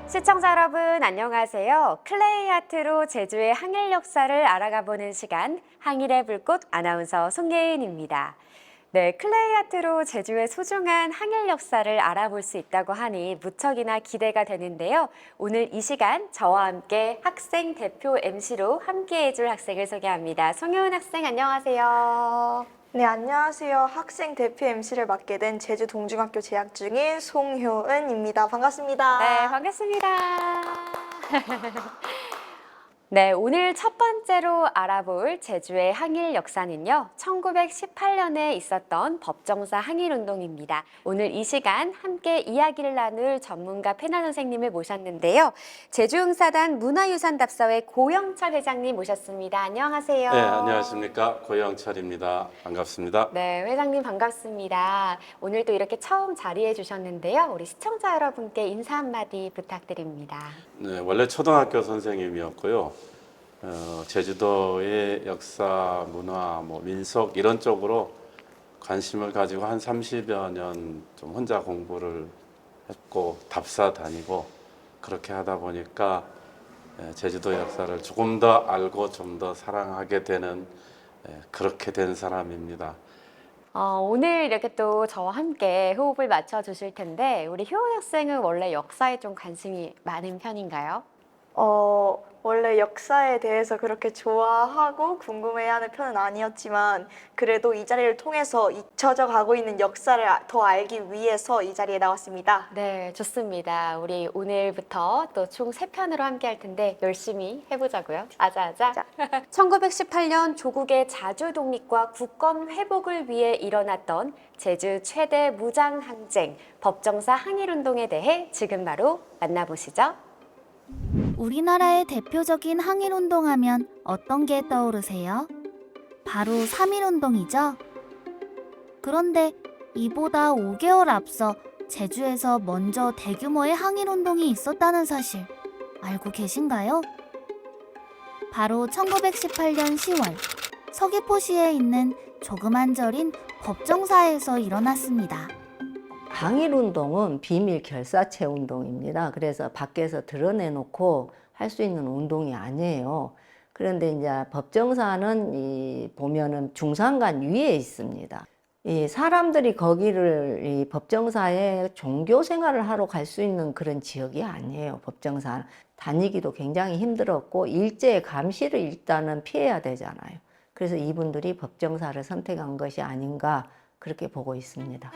시청자 여러분 안녕하세요. 클레이 아트로 제주의 항일 역사를 알아가보는 시간 항일의 불꽃 아나운서 송예은입니다. 네, 클레이 아트로 제주의 소중한 항일 역사를 알아볼 수 있다고 하니 무척이나 기대가 되는데요. 오늘 이 시간 저와 함께 학생 대표 MC로 함께해줄 학생을 소개합니다. 송예은 학생 안녕하세요. 네, 안녕하세요. 학생 대표 MC를 맡게 된 제주 동중학교 재학 중인 송효은입니다. 반갑습니다. 네, 반갑습니다. 네, 오늘 첫 번째로 알아볼 제주의 항일 역사는요, 1918년에 있었던 법정사 항일운동입니다. 오늘 이 시간 함께 이야기를 나눌 전문가 패널 선생님을 모셨는데요. 제주응사단 문화유산답사회 고영철 회장님 모셨습니다. 안녕하세요. 네, 안녕하십니까. 고영철입니다. 반갑습니다. 네, 회장님 반갑습니다. 오늘도 이렇게 처음 자리해 주셨는데요. 우리 시청자 여러분께 인사 한마디 부탁드립니다. 네, 원래 초등학교 선생님이었고요. 제주도의 역사, 문화, 민속 이런 쪽으로 관심을 가지고 한 30여 년 좀 혼자 공부를 했고 답사 다니고 그렇게 하다 보니까 제주도 역사를 조금 더 알고 좀 더 사랑하게 되는 그렇게 된 사람입니다. 오늘 이렇게 또 저와 함께 호흡을 맞춰 주실 텐데 우리 효은 학생은 원래 역사에 좀 관심이 많은 편인가요? 원래 역사에 대해서 그렇게 좋아하고 궁금해하는 편은 아니었지만 그래도 이 자리를 통해서 잊혀져 가고 있는 역사를 더 알기 위해서 이 자리에 나왔습니다. 네, 좋습니다. 우리 오늘부터 또 총 3편으로 함께 할 텐데 열심히 해보자고요. 아자아자. 1918년 조국의 자주 독립과 국권 회복을 위해 일어났던 제주 최대 무장항쟁, 법정사 항일운동에 대해 지금 바로 만나보시죠. 우리나라의 대표적인 항일운동 하면 어떤 게 떠오르세요? 바로 3.1운동이죠. 그런데 이보다 5개월 앞서 제주에서 먼저 대규모의 항일운동이 있었다는 사실 알고 계신가요? 바로 1918년 10월 서귀포시에 있는 조그만 절인 법정사에서 일어났습니다. 항일운동은 비밀 결사체 운동입니다. 그래서 밖에서 드러내놓고 할 수 있는 운동이 아니에요. 그런데 이제 법정사는 보면은 중산간 위에 있습니다. 이 사람들이 거기를 이 법정사에 종교 생활을 하러 갈 수 있는 그런 지역이 아니에요. 법정사 다니기도 굉장히 힘들었고 일제 감시를 일단은 피해야 되잖아요. 그래서 이분들이 법정사를 선택한 것이 아닌가 그렇게 보고 있습니다.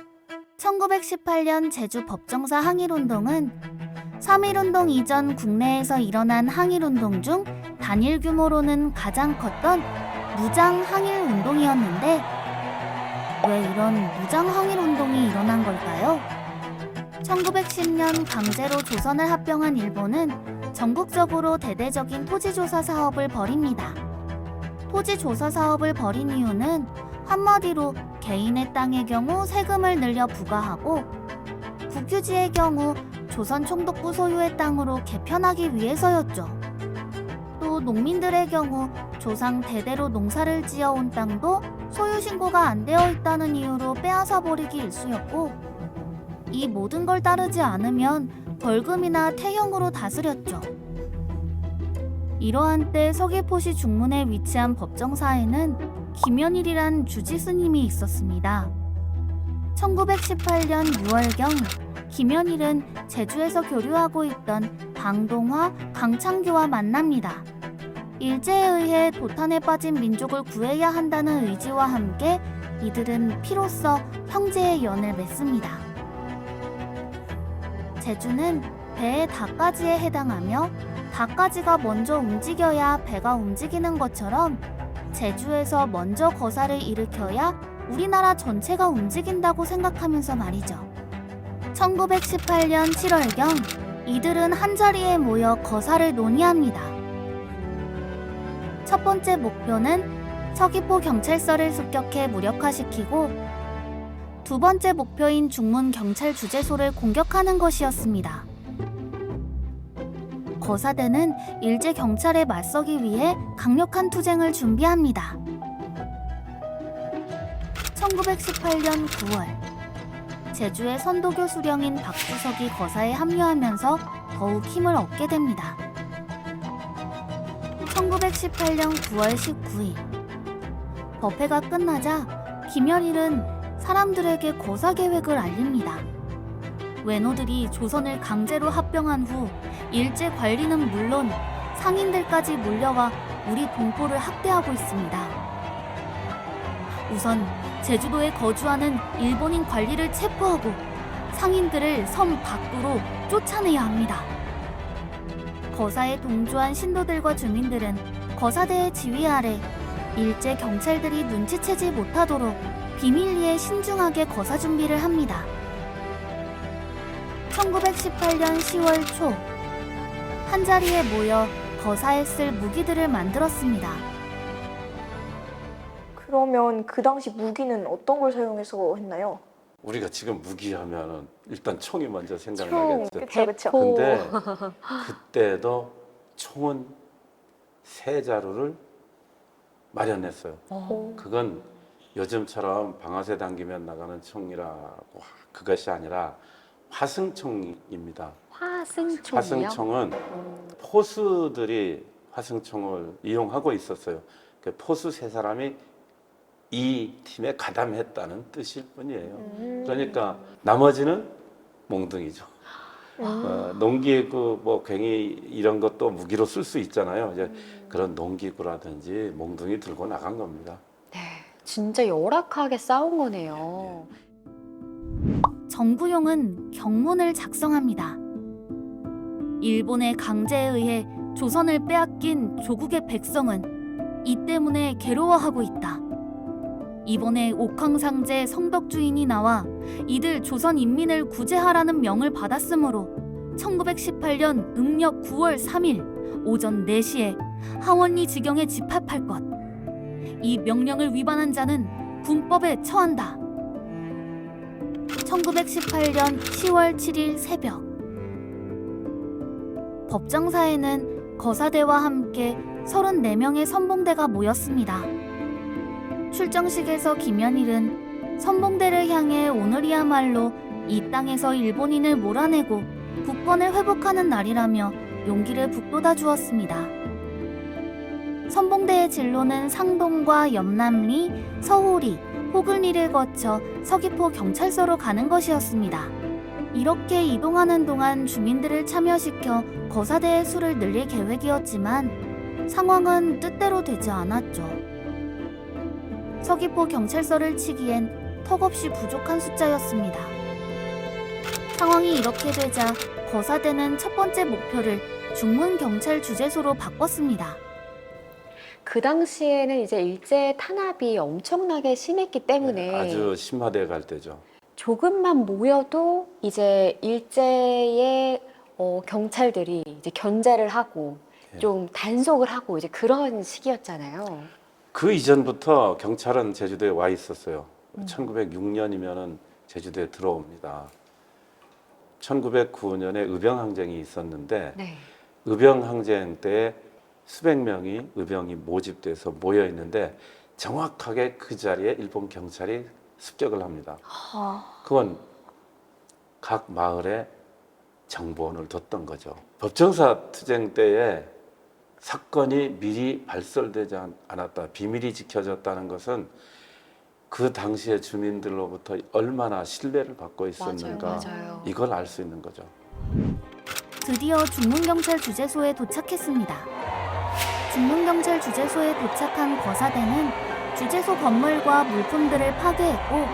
1918년 제주 법정사 항일운동은 3.1운동 이전 국내에서 일어난 항일운동 중 단일 규모로는 가장 컸던 무장 항일운동이었는데 왜 이런 무장 항일운동이 일어난 걸까요? 1910년 강제로 조선을 합병한 일본은 전국적으로 대대적인 토지조사 사업을 벌입니다. 토지조사 사업을 벌인 이유는 한마디로 개인의 땅의 경우 세금을 늘려 부과하고 국유지의 경우 조선 총독부 소유의 땅으로 개편하기 위해서였죠. 또 농민들의 경우 조상 대대로 농사를 지어온 땅도 소유 신고가 안 되어 있다는 이유로 빼앗아 버리기 일쑤였고 이 모든 걸 따르지 않으면 벌금이나 태형으로 다스렸죠. 이러한 때 서귀포시 중문에 위치한 법정사에는 김연일이란 주지 스님이 있었습니다. 1918년 6월경 김연일은 제주에서 교류하고 있던 방동화, 강창규와 만납니다. 일제에 의해 도탄에 빠진 민족을 구해야 한다는 의지와 함께 이들은 피로써 형제의 연을 맺습니다. 제주는 배의 닷가지에 해당하며 닷가지가 먼저 움직여야 배가 움직이는 것처럼 제주에서 먼저 거사를 일으켜야 우리나라 전체가 움직인다고 생각하면서 말이죠. 1918년 7월경 이들은 한자리에 모여 거사를 논의합니다. 첫 번째 목표는 서귀포 경찰서를 습격해 무력화시키고 두 번째 목표인 중문 경찰 주재소를 공격하는 것이었습니다. 거사대는 일제 경찰에 맞서기 위해 강력한 투쟁을 준비합니다. 1918년 9월 제주의 선도교 수령인 박주석이 거사에 합류하면서 더욱 힘을 얻게 됩니다. 1918년 9월 19일 법회가 끝나자 김연일은 사람들에게 거사 계획을 알립니다. 외노들이 조선을 강제로 합병한 후 일제 관리는 물론 상인들까지 몰려와 우리 동포를 학대하고 있습니다. 우선 제주도에 거주하는 일본인 관리를 체포하고 상인들을 섬 밖으로 쫓아내야 합니다. 거사에 동조한 신도들과 주민들은 거사대의 지휘 아래 일제 경찰들이 눈치채지 못하도록 비밀리에 신중하게 거사 준비를 합니다. 1918년 10월 초 한자리에 모여 거사에 쓸 무기들을 만들었습니다. 그러면 그 당시 무기는 어떤 걸 사용해서 했나요? 우리가 지금 무기하면은 일단 총이 먼저 생각나겠죠. 그쵸, 그쵸. 근데 그때도 총은 세 자루를 마련했어요. 그건 요즘처럼 방아쇠 당기면 나가는 총이라고 그것이 아니라 화승총입니다. 화승총이요? 화승총은 포수들이 화승총을 이용하고 있었어요. 그 포수 세 사람이 이 팀에 가담했다는 뜻일 뿐이에요. 그러니까 나머지는 몽둥이죠. 농기구, 뭐 괭이 이런 것도 무기로 쓸 수 있잖아요. 이제 그런 농기구라든지 몽둥이 들고 나간 겁니다. 네, 진짜 열악하게 싸운 거네요. 정부용은 경문을 작성합니다. 일본의 강제에 의해 조선을 빼앗긴 조국의 백성은 이 때문에 괴로워하고 있다. 이번에 옥황상제 성덕주인이 나와 이들 조선 인민을 구제하라는 명을 받았으므로 1918년 음력 9월 3일 오전 4시에 하원리 지경에 집합할 것. 이 명령을 위반한 자는 군법에 처한다. 1918년 10월 7일 새벽 법정사에는 거사대와 함께 34명의 선봉대가 모였습니다. 출정식에서 김연일은 선봉대를 향해 오늘이야말로 이 땅에서 일본인을 몰아내고 국권을 회복하는 날이라며 용기를 북돋아 주었습니다. 선봉대의 진로는 상동과 염남리, 서호리, 호글리를 거쳐 서귀포 경찰서로 가는 것이었습니다. 이렇게 이동하는 동안 주민들을 참여시켜 거사대의 수를 늘릴 계획이었지만 상황은 뜻대로 되지 않았죠. 서귀포 경찰서를 치기엔 턱없이 부족한 숫자였습니다. 상황이 이렇게 되자 거사대는 첫 번째 목표를 중문경찰주재소로 바꿨습니다. 그 당시에는 이제 일제 탄압이 엄청나게 심했기 때문에 아주 심화돼 갈 때죠. 조금만 모여도 이제 일제의 경찰들이 이제 견제를 하고 좀 단속을 하고 이제 그런 시기였잖아요. 그 이전부터 경찰은 제주도에 와 있었어요. 1906년이면은 제주도에 들어옵니다. 1909년에 의병항쟁이 있었는데 네. 의병항쟁 때 수백 명이 의병이 모집돼서 모여 있는데 정확하게 그 자리에 일본 경찰이 습격을 합니다. 그건 각 마을에 정보원을 뒀던 거죠. 법정사 투쟁 때에 사건이 미리 발설되지 않았다, 비밀이 지켜졌다는 것은 그 당시의 주민들로부터 얼마나 신뢰를 받고 있었는가, 맞아요. 이걸 알 수 있는 거죠. 드디어 중문경찰주재소에 도착했습니다. 중문경찰주재소에 도착한 거사대는 주재소 건물과 물품들을 파괴했고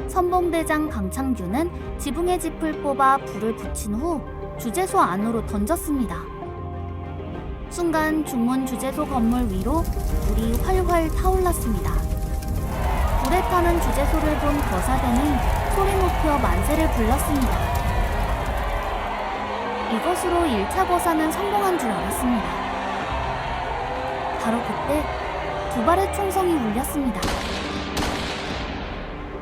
선봉대장 강창규는 지붕의 짚을 뽑아 불을 붙인 후 주재소 안으로 던졌습니다. 순간 중문주재소 건물 위로 불이 활활 타올랐습니다. 불에 타는 주재소를 본 거사대는 소리 높여 만세를 불렀습니다. 이것으로 1차 거사는 성공한 줄 알았습니다. 바로 그때 두 발의 총성이 울렸습니다.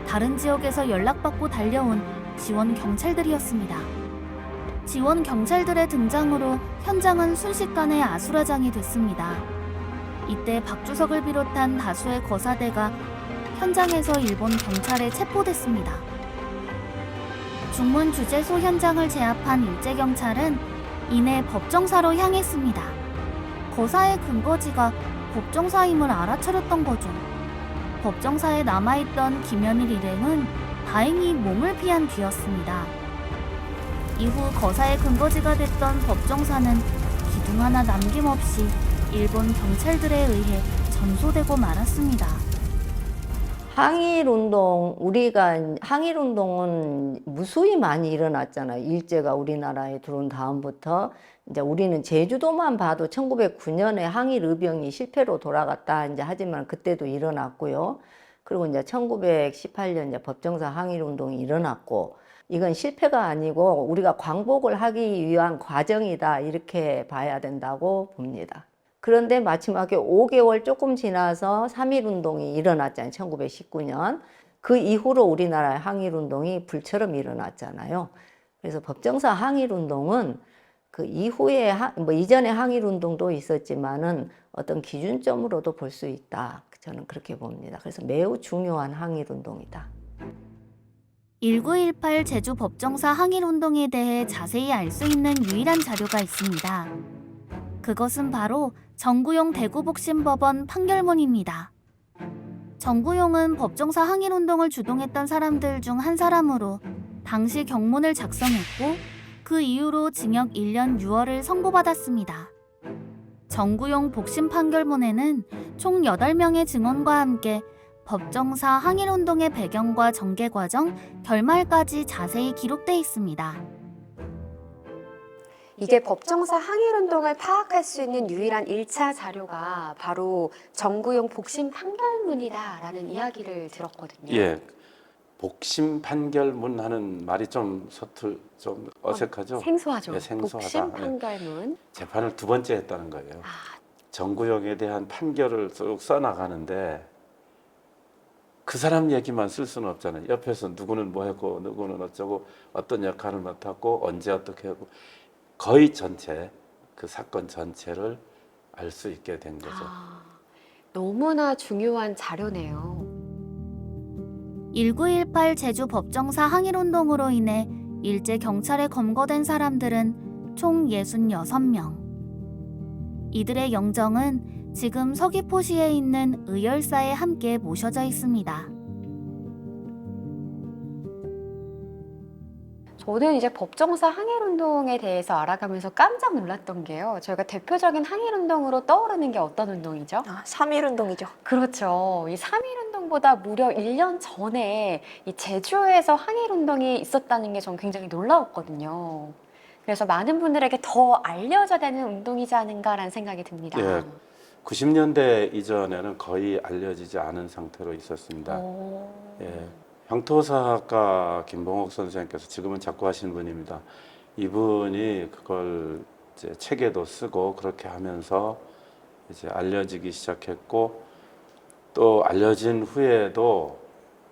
다른 지역에서 연락받고 달려온 지원 경찰들이었습니다. 지원 경찰들의 등장으로 현장은 순식간에 아수라장이 됐습니다. 이때 박주석을 비롯한 다수의 거사대가 현장에서 일본 경찰에 체포됐습니다. 중문 주재소 현장을 제압한 일제경찰은 이내 법정사로 향했습니다. 거사의 근거지가 법정사임을 알아차렸던 거죠. 법정사에 남아있던 김연일 일행은 다행히 몸을 피한 뒤였습니다. 이후 거사의 근거지가 됐던 법정사는 기둥 하나 남김없이 일본 경찰들에 의해 전소되고 말았습니다. 항일운동은 무수히 많이 일어났잖아요. 일제가 우리나라에 들어온 다음부터 이제 우리는 제주도만 봐도 1909년에 항일의병이 실패로 돌아갔다 이제 하지만 그때도 일어났고요. 그리고 이제 1918년 이제 법정사 항일운동이 일어났고 이건 실패가 아니고 우리가 광복을 하기 위한 과정이다 이렇게 봐야 된다고 봅니다. 그런데 마지막에 5개월 조금 지나서 3.1운동이 일어났잖아요. 1919년. 그 이후로 우리나라의 항일운동이 불처럼 일어났잖아요. 그래서 법정사 항일운동은 그 이후에, 이전에 항일운동도 있었지만은 어떤 기준점으로도 볼 수 있다. 저는 그렇게 봅니다. 그래서 매우 중요한 항일운동이다. 1918 제주 법정사 항일운동에 대해 자세히 알 수 있는 유일한 자료가 있습니다. 그것은 바로 정구용 대구복심법원 판결문입니다. 정구용은 법정사 항일운동을 주동했던 사람들 중 한 사람으로 당시 경문을 작성했고 그 이후로 징역 1년 6월을 선고받았습니다. 정구용 복심 판결문에는 총 8명의 증언과 함께 법정사 항일운동의 배경과 전개 과정, 결말까지 자세히 기록돼 있습니다. 이게 법정사 항일운동을 파악할 수 있는 유일한 1차 자료가 바로 정구용 복심 판결문이다라는 이야기를 들었거든요. 예, 복심 판결문 하는 말이 좀 좀 어색하죠? 생소하죠. 예, 생소하다. 복심 판결문. 재판을 2번째 했다는 거예요. 정구용에 대한 판결을 쭉 써나가는데 그 사람 얘기만 쓸 수는 없잖아요. 옆에서 누구는 뭐 했고 누구는 어쩌고 어떤 역할을 맡았고 언제 어떻게 하고 거의 전체 그 사건 전체를 알 수 있게 된 거죠. 너무나 중요한 자료네요. 1918 제주 법정사 항일운동으로 인해 일제 경찰에 검거된 사람들은 총 66명. 이들의 영정은 지금 서귀포시에 있는 의열사에 함께 모셔져 있습니다. 저는 이제 법정사 항일운동에 대해서 알아가면서 깜짝 놀랐던 게요. 저희가 대표적인 항일운동으로 떠오르는 게 어떤 운동이죠? 3.1운동이죠. 그렇죠. 이 3.1운동보다 무려 1년 전에 이 제주에서 항일운동이 있었다는 게 전 굉장히 놀라웠거든요. 그래서 많은 분들에게 더 알려져야 되는 운동이지 않은가라는 생각이 듭니다. 예, 90년대 이전에는 거의 알려지지 않은 상태로 있었습니다. 예, 형토사학과 김봉옥 선생님께서 지금은 작고하신 분입니다. 이분이 그걸 이제 책에도 쓰고 그렇게 하면서 이제 알려지기 시작했고 또 알려진 후에도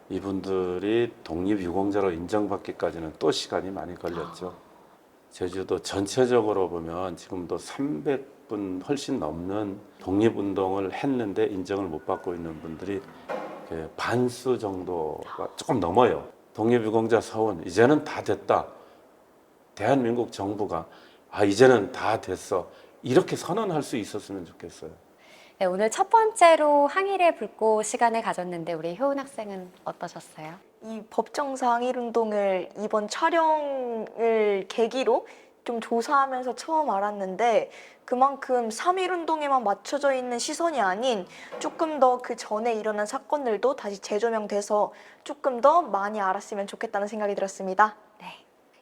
이분들이 독립유공자로 인정받기까지는 또 시간이 많이 걸렸죠. 제주도 전체적으로 보면 지금도 300분 훨씬 넘는 독립운동을 했는데 인정을 못 받고 있는 분들이 반수 정도가 조금 넘어요. 독립유공자 서원 이제는 다 됐다. 대한민국 정부가 이제는 다 됐어. 이렇게 선언할 수 있었으면 좋겠어요. 네, 오늘 첫 번째로 항일의 불꽃 시간을 가졌는데 우리 효은 학생은 어떠셨어요? 이 법정사 항일운동을 이번 촬영을 계기로 좀 조사하면서 처음 알았는데 그만큼 3.1운동에만 맞춰져 있는 시선이 아닌 조금 더 그 전에 일어난 사건들도 다시 재조명돼서 조금 더 많이 알았으면 좋겠다는 생각이 들었습니다.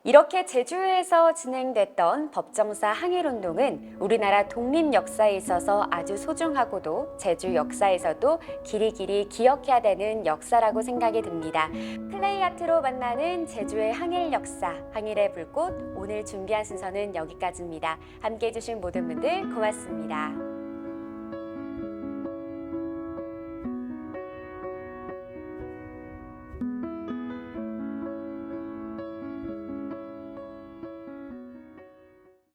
이렇게 제주에서 진행됐던 법정사 항일운동은 우리나라 독립 역사에 있어서 아주 소중하고도 제주 역사에서도 길이길이 기억해야 되는 역사라고 생각이 듭니다. 플레이아트로 만나는 제주의 항일 역사, 항일의 불꽃, 오늘 준비한 순서는 여기까지입니다. 함께해 주신 모든 분들 고맙습니다.